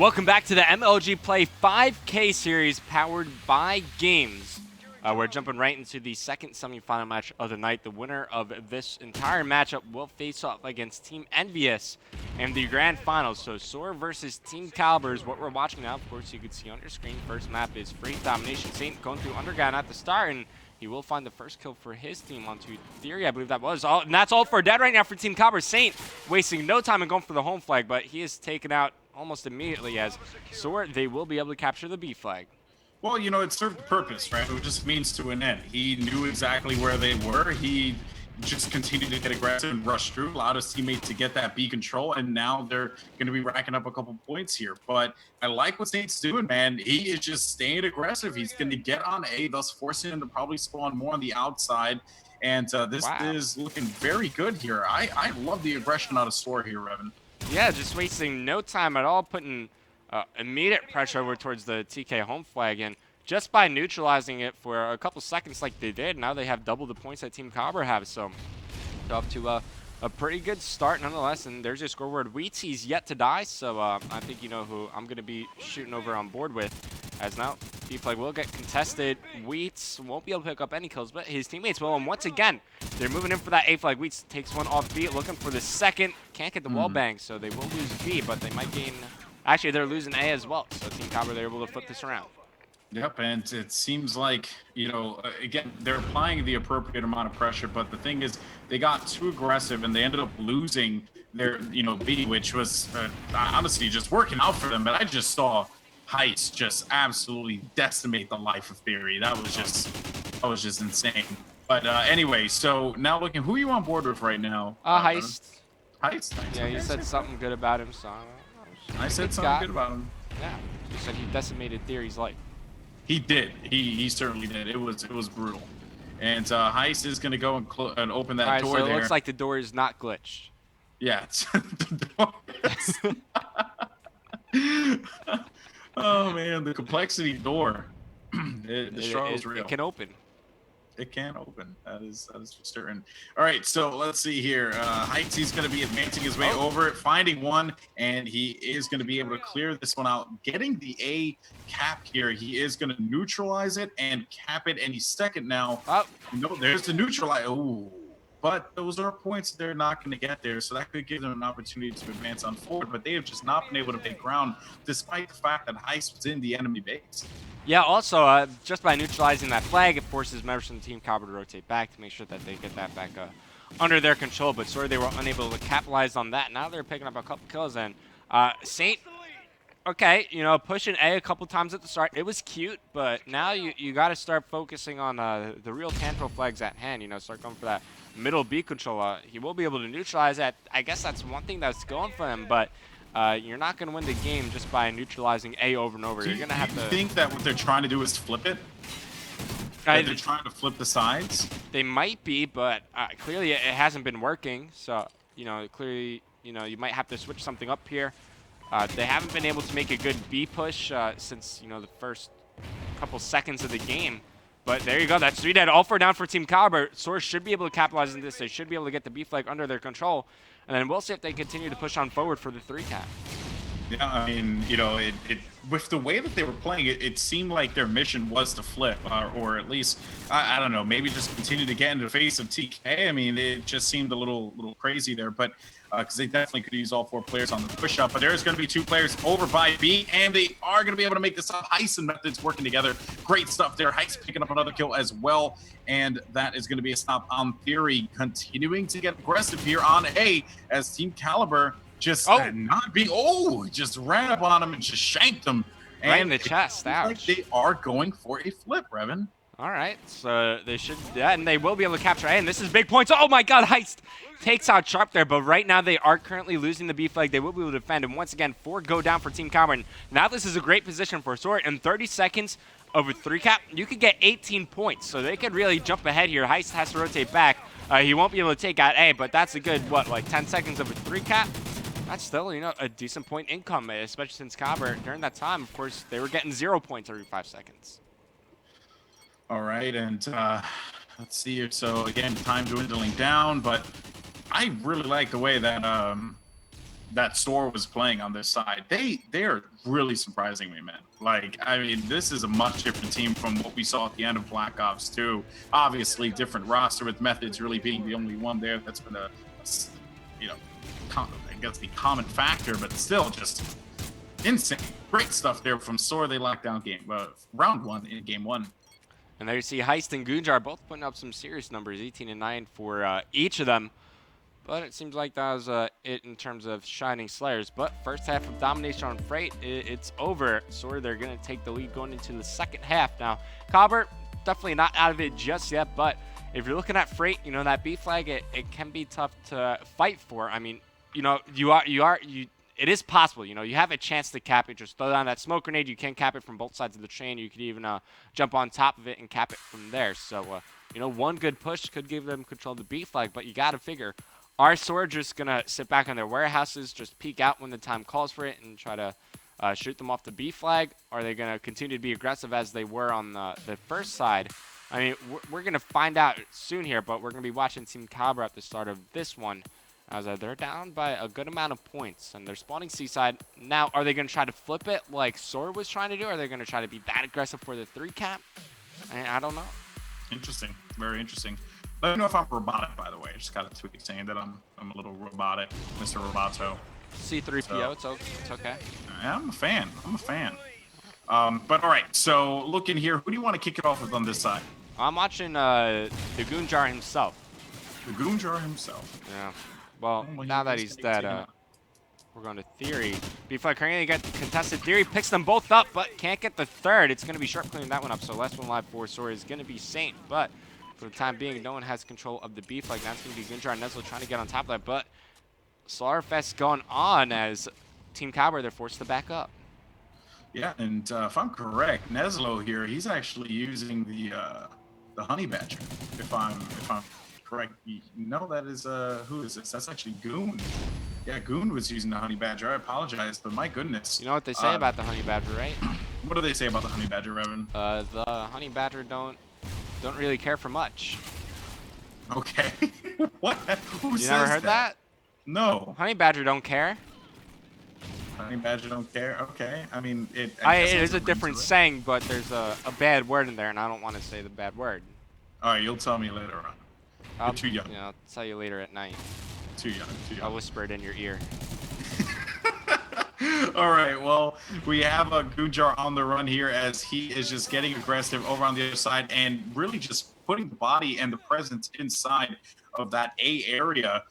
Welcome back to the MLG Play 5K series powered by GAEMS. We're jumping right into the second semifinal match of the night. The winner of this entire matchup will face off against Team Envious in the grand finals. So SoaR versus Team Kaliber is what we're watching now. Of course, you can see on your screen, first map is Free Domination. Saint going through Underground at the start, and he will find the first kill for his team onto Theory, I believe that was. And that's all for dead right now for Team Kaliber. Saint wasting no time and going for the home flag, but he is taken out almost immediately as SoaR, they will be able to capture the B flag. Well, you know, it served a purpose, right? It just means to an end. He knew exactly where they were. He just continued to get aggressive and rush through, allowed his teammate to get that B control, and now they're going to be racking up a couple points here. But I like what Saint's doing, man. He is just staying aggressive. He's going to get on A, thus forcing him to probably spawn more on the outside. And this is looking very good here. I love the aggression out of SoaR here, Revan. Yeah, just wasting no time at all, putting immediate pressure over towards the TK home flag, and just by neutralizing it for a couple seconds like they did, now they have double the points that Team Kaliber have. So they're off to a pretty good start nonetheless, and there's your scoreboard. Wheats, he's yet to die, so I think you know who I'm going to be shooting over on board with. As now, B flag will get contested. Wheats won't be able to pick up any kills, but his teammates will. And once again, they're moving in for that A flag. Wheats takes one off B, looking for the second. Can't get the wall bang, so they will lose B, but they might gain. Actually, they're losing A as well. So Team Kaliber, they're able to flip this around. Yep, and it seems like, you know, again, they're applying the appropriate amount of pressure, but the thing is, they got too aggressive and they ended up losing their, you know, B, which was honestly just working out for them. But I just saw Heist just absolutely decimate the life of Theory. That was just insane. But anyway, so now looking, who are you on board with right now? Heist. Heist? Yeah, you said something good about him, so I said something good about him. Yeah, you said he decimated Theory's life. He did. He certainly did. It was brutal. And Heist is going to go and open that door so there. It looks like the door is not glitched. Yeah. The door is... Oh man, the complexity door. The struggle's real. It can open. It can open. That is for certain. All right, so let's see here. Heights, he's going to be advancing his way over it, finding one, and he is going to be able to clear this one out. Getting the A cap here, he is going to neutralize it and cap it, and he's second now. No, there's the neutralize. Ooh. But those are points they're not going to get there, so that could give them an opportunity to advance on forward. But they have just not been able to make ground, despite the fact that Heist was in the enemy base. Yeah, also, just by neutralizing that flag, it forces members from the Team Kaliber to rotate back to make sure that they get that back under their control. But SoaR, they were unable to capitalize on that. Now they're picking up a couple kills, and Saint, okay, you know, pushing A couple times at the start. It was cute, but now you got to start focusing on the real tantrum flags at hand. You know, start going for that middle B control. He will be able to neutralize that. I guess that's one thing that's going for him, but you're not going to win the game just by neutralizing A over and over. You're going to have to... Do you think that what they're trying to do is flip it? They're trying to flip the sides? They might be, but clearly it hasn't been working. So, you know, clearly, you know, you might have to switch something up here. They haven't been able to make a good B push since, you know, the first couple seconds of the game. But there you go. That's 3 dead. All 4 down for Team Kaliber. SoaR should be able to capitalize on this. They should be able to get the B flag under their control. And then we'll see if they continue to push on forward for the 3 cap. Yeah, I mean, you know, with the way that they were playing, it seemed like their mission was to flip, or at least, I don't know, maybe just continue to get into the face of TK. I mean, it just seemed a little crazy there, but because they definitely could use all 4 players on the push-up. But there's going to be 2 players over by B, and they are going to be able to make this up. Heist and Methods working together. Great stuff there. Heist picking up another kill as well, and that is going to be a stop on Theory. Continuing to get aggressive here on A as Team Kaliber just not being... just ran up on him and just shanked him. And right in the chest. Ouch. Like they are going for a flip, Revan. All right, so they should, yeah, and they will be able to capture A, and this is big points. Oh my God, Heist takes out Sharp there, but right now they are currently losing the B flag. They will be able to defend, and once again, 4 go down for Team Kaliber. And now this is a great position for SoaR. In 30 seconds over 3 cap, you could get 18 points, so they could really jump ahead here. Heist has to rotate back. He won't be able to take out A, but that's a good, what, like 10 seconds over 3 cap? That's still, you know, a decent point income, especially since Kaliber, during that time, of course, they were getting 0 points every 5 seconds. All right, and let's see here. So again, time dwindling down, but I really like the way that that SoaR was playing on this side, they are really surprising me, man. Like, I mean, this is a much different team from what we saw at the end of Black Ops 2. Obviously, different roster with Methods really being the only one there that's been you know, I guess the common factor, but still just insane. Great stuff there from SoaR. They locked down round 1 in game 1. And there you see Heist and Gunjar both putting up some serious numbers, 18 and 9 for each of them. But it seems like that was it in terms of Shining Slayers. But first half of domination on Freight, it's over. SoaR, they're going to take the lead going into the second half. Now, Kaliber, definitely not out of it just yet. But if you're looking at Freight, you know, that B flag, it can be tough to fight for. I mean, you know, it is possible. You know, you have a chance to cap it. Just throw down that smoke grenade. You can cap it from both sides of the train. You could even jump on top of it and cap it from there. So, you know, one good push could give them control of the B flag. But you got to figure, are SoaR just going to sit back in their warehouses, just peek out when the time calls for it, and try to shoot them off the B flag? Are they going to continue to be aggressive as they were on the first side? I mean, we're going to find out soon here, but we're going to be watching Team Kaliber at the start of this one, as they're down by a good amount of points, and they're spawning seaside. Now, are they going to try to flip it like SoaR was trying to do? Or are they going to try to be that aggressive for the 3 cap? I don't know. Interesting. Very interesting. Let me know if I'm robotic, by the way. I just got a tweet saying that I'm a little robotic, Mr. Roboto. C3PO, so, it's okay. I'm a fan. But all right, so looking here, who do you want to kick it off with on this side? I'm watching the Gunjar himself. The Gunjar himself. Yeah. Well, now that he's dead, we're going to Theory. B-Flag currently got contested. Theory picks them both up, but can't get the third. It's going to be Sharp cleaning that one up, so last one live for SoaR is going to be Saint, but for the time being, no one has control of the B flag. That's going to be Gunjar and Neslo trying to get on top of that, but SoaR Fest going on as Team Kaliber, they're forced to back up. Yeah, and if I'm correct, Neslo here, he's actually using the Honey Badger. If I'm correct, no, that is who is this? That's actually Goon. Yeah, Goon was using the Honey Badger. I apologize, but my goodness. You know what they say about the Honey Badger, right? What do they say about the Honey Badger, Revan? The Honey Badger don't really care for much. Okay. What? Who says you never heard that? No. Honey Badger don't care. Honey Badger don't care. Okay. I mean, it is a different saying, but there's a bad word in there, and I don't want to say the bad word. All right, you'll tell me later on. You're too young. Yeah, I'll tell you later at night. Too young. I'll whisper it in your ear. All right, well, we have a Gunjar on the run here as he is just getting aggressive over on the other side and really just putting the body and the presence inside of that A area,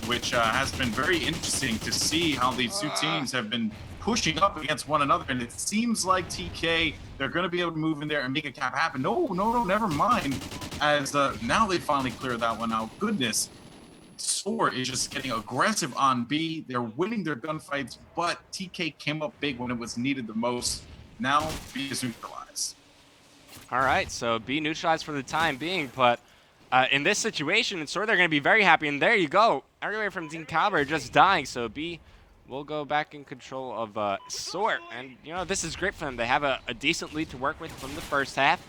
which has been very interesting to see how these two teams have been pushing up against one another. And it seems like TK, they're going to be able to move in there and make a cap happen. No, never mind. As now they finally clear that one out. Goodness. SoaR is just getting aggressive on B. They're winning their gunfights, but TK came up big when it was needed the most. Now B is neutralized. All right, so B neutralized for the time being, but in this situation, in SoaR, they're going to be very happy. And there you go. Everybody from Team Kaliber just dying, so B will go back in control of SoaR. And, you know, this is great for them. They have a decent lead to work with from the first half.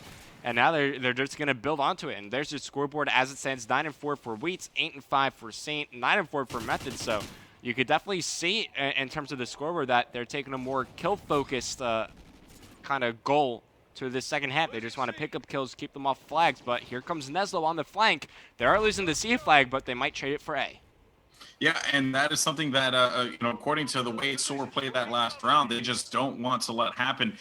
And now they're just going to build onto it. And there's your scoreboard as it stands. 9-4 for Wheats, 8-5 for Saint, 9-4 for Method. So you could definitely see in terms of the scoreboard that they're taking a more kill-focused kind of goal to this second half. They just want to pick up kills, keep them off flags. But here comes Neslo on the flank. They are losing the C flag, but they might trade it for A. Yeah, and that is something that, you know, according to the way SoaR played that last round, they just don't want to let happen.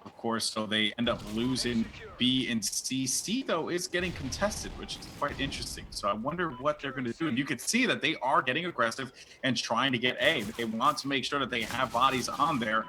Of course, so they end up losing B and C. C, though, is getting contested, which is quite interesting. So I wonder what they're going to do. And you can see that they are getting aggressive and trying to get A. They want to make sure that they have bodies on there.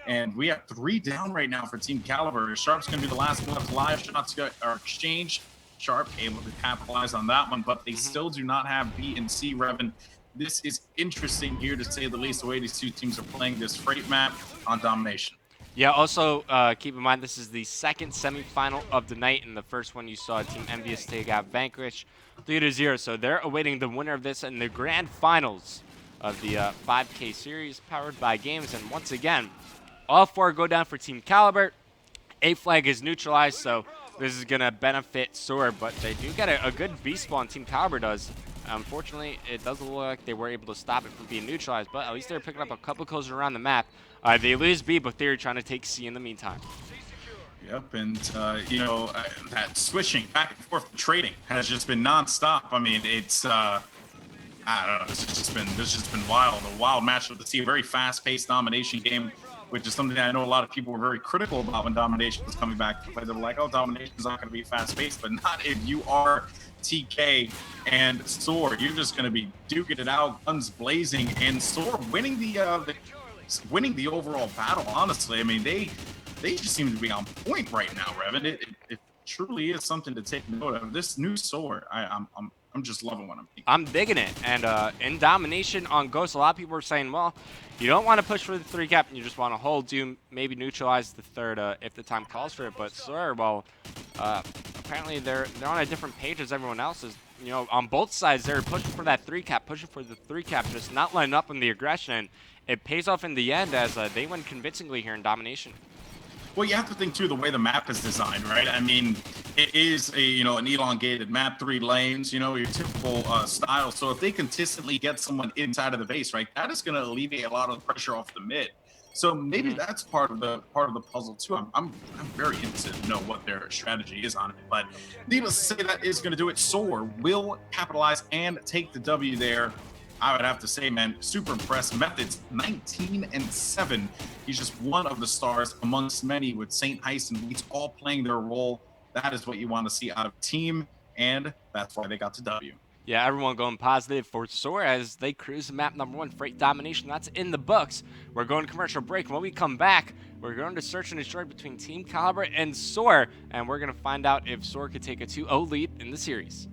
And we have 3 down right now for Team Kaliber. Sharp's going to be the last one left alive. Shots are exchanged. Sharp able to capitalize on that one, but they still do not have B and C, Revan. This is interesting here, to say the least, the way these two teams are playing this Freight map on domination. Yeah, also keep in mind this is the second semifinal of the night, and the first one you saw Team Envious take out Vanquish 3-0. So they're awaiting the winner of this in the grand finals of the 5K series powered by GAEMS. And once again, all 4 go down for Team Kaliber. A flag is neutralized, so this is going to benefit SoaR, but they do get a good B spawn, Team Kaliber does, unfortunately, it doesn't look like they were able to stop it from being neutralized, but at least they're picking up a couple kills around the map. They lose B, but they're trying to take C in the meantime. Yep, and that switching back and forth trading has just been nonstop. I mean, it's I don't know. This has just been wild. A wild matchup to see. A very fast-paced domination game, which is something that I know a lot of people were very critical about when domination was coming back. They were like, "Oh, domination is not going to be fast-paced," but not if you are TK and SoaR. You're just going to be duking it out, guns blazing, and SoaR winning the overall battle. Honestly, I mean, they just seem to be on point right now, Revan. It truly is something to take note of. This new SoaR, I'm just loving what I'm seeing. I'm digging it. And in domination on Ghost, a lot of people are saying, well, you don't want to push for the 3 cap, and you just want to hold Doom, maybe neutralize the 3rd if the time calls for it. But SoaR, well, apparently they're on a different page as everyone else is. You know, on both sides, they're pushing for that 3 cap, just not letting up on the aggression. And it pays off in the end as they win convincingly here in domination. Well, you have to think too the way the map is designed, right? I mean, it is an elongated map, 3 lanes, your typical style. So if they consistently get someone inside of the base, right, that is going to alleviate a lot of the pressure off the mid. So maybe that's part of the puzzle too. I'm very interested to know what their strategy is on it. But needless to say, that is going to do it. SoaR will capitalize and take the W there. I would have to say, man, super impressed. Methods 19-7. He's just one of the stars amongst many, with Saint Heist and Leeds all playing their role. That is what you want to see out of team, and that's why they got to W. Yeah, everyone going positive for SoaR as they cruise the map #1, Freight Domination. That's in the books. We're going to commercial break. When we come back, we're going to search and destroy between Team Kaliber and SoaR, and we're going to find out if SoaR could take a 2-0 lead in the series.